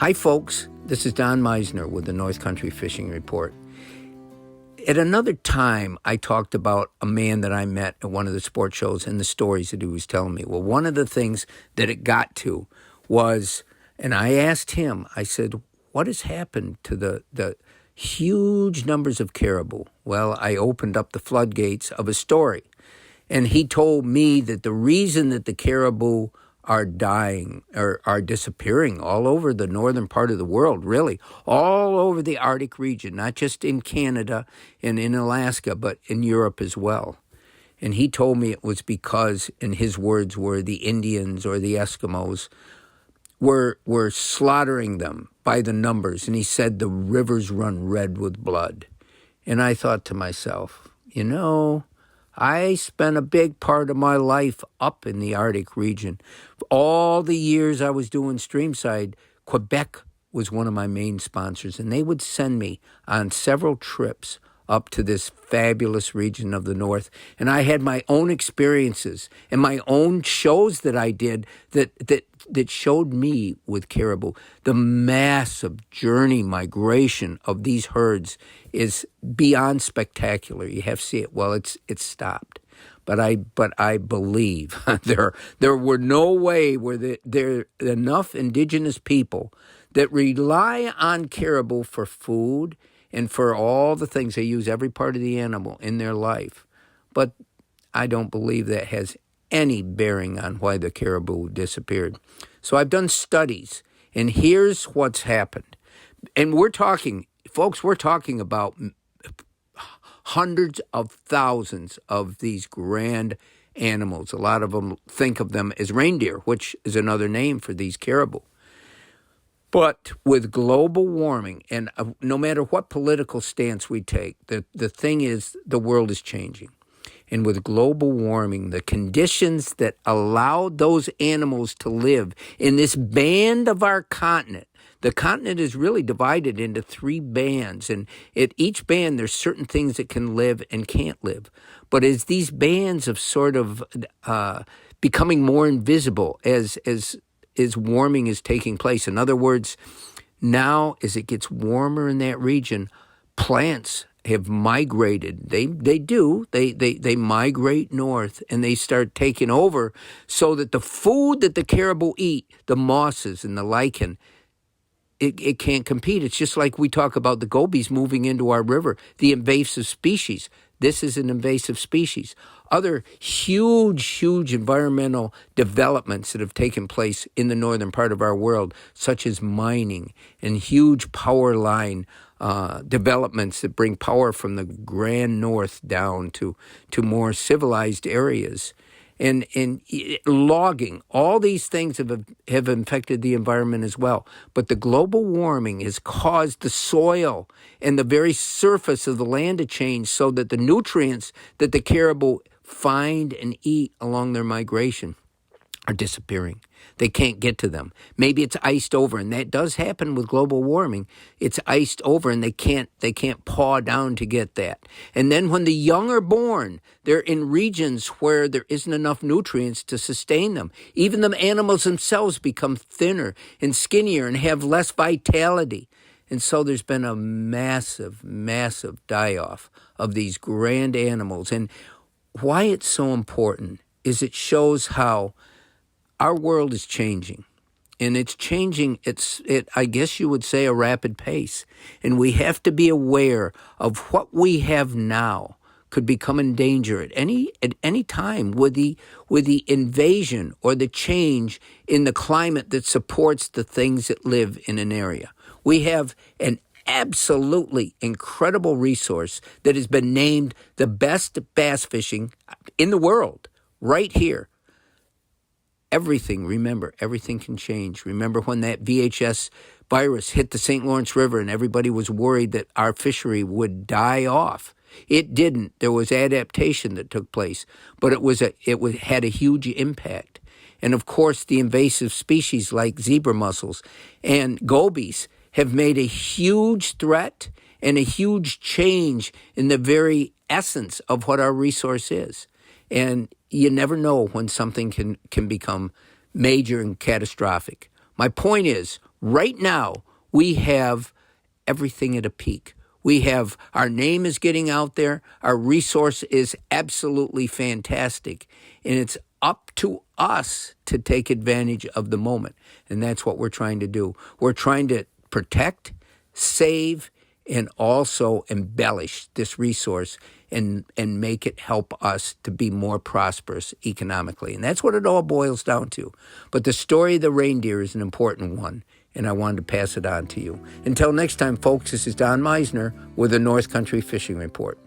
Hi, folks. This is Don Meisner with the North Country Fishing Report. At another time, I talked about a man that I met at one of the sports shows and the stories that he was telling me. Well, one of the things that it got to was, and I asked him, I said, what has happened to the huge numbers of caribou? Well, I opened up the floodgates of a story. And he told me that the reason that the caribou are dying or are disappearing all over the northern part of the world, really, all over the Arctic region, not just in Canada and in Alaska, but in Europe as well. And he told me it was because, in his words, were the Indians or the Eskimos were slaughtering them by the numbers. And he said the rivers run red with blood. And I thought to myself, I spent a big part of my life up in the Arctic region. All the years I was doing Streamside, Quebec was one of my main sponsors, and they would send me on several trips up to this fabulous region of the North. And I had my own experiences and my own shows that I did that showed me with caribou. The massive journey migration of these herds is beyond spectacular. You have to see it. Well, it's stopped. But I believe there were no way where there enough indigenous people that rely on caribou for food and for all the things. They use every part of the animal in their life. But I don't believe that has any bearing on why the caribou disappeared. So I've done studies, and here's what's happened. And we're talking about hundreds of thousands of these grand animals. A lot of them think of them as reindeer, which is another name for these caribou. But with global warming, and no matter what political stance we take, the thing is the world is changing. And with global warming, the conditions that allowed those animals to live in this band of our continent, the continent is really divided into 3 bands. And at each band, there's certain things that can live and can't live. But as these bands of sort of becoming more invisible as warming is taking place. In other words, now as it gets warmer in that region, plants have migrated. They migrate north and they start taking over so that the food that the caribou eat, the mosses and the lichen, it can't compete. It's just like we talk about the gobies moving into our river, the invasive species. This is an invasive species. Other huge environmental developments that have taken place in the northern part of our world, such as mining and huge power line developments that bring power from the grand north down to more civilized areas. And logging, all these things have infected the environment as well. But the global warming has caused the soil and the very surface of the land to change so that the nutrients that the caribou find and eat along their migration are disappearing. They can't get to them. Maybe it's iced over, and that does happen with global warming. It's iced over, and they can't paw down to get that. And then when the young are born, they're in regions where there isn't enough nutrients to sustain them. Even the animals themselves become thinner and skinnier and have less vitality. And so there's been a massive die-off of these grand animals. And why it's so important is it shows how our world is changing, and it's changing I guess you would say, a rapid pace. And we have to be aware of what we have now could become in danger at any time with the invasion or the change in the climate that supports the things that live in an area. We have an absolutely incredible resource that has been named the best bass fishing in the world right here. Everything can change. Remember when that VHS virus hit the St. Lawrence River and everybody was worried that our fishery would die off. It didn't. There was adaptation that took place, but it had a huge impact. And of course, the invasive species like zebra mussels and gobies have made a huge threat and a huge change in the very essence of what our resource is. And you never know when something can become major and catastrophic. My point is, Right now, we have everything at a peak. We have our name is getting out there. Our resource is absolutely fantastic. And it's up to us to take advantage of the moment. And that's what we're trying to do. We're trying to protect, save, and also embellish this resource and make it help us to be more prosperous economically. And that's what it all boils down to. But the story of the reindeer is an important one, and I wanted to pass it on to you. Until next time, folks, this is Don Meisner with the North Country Fishing Report.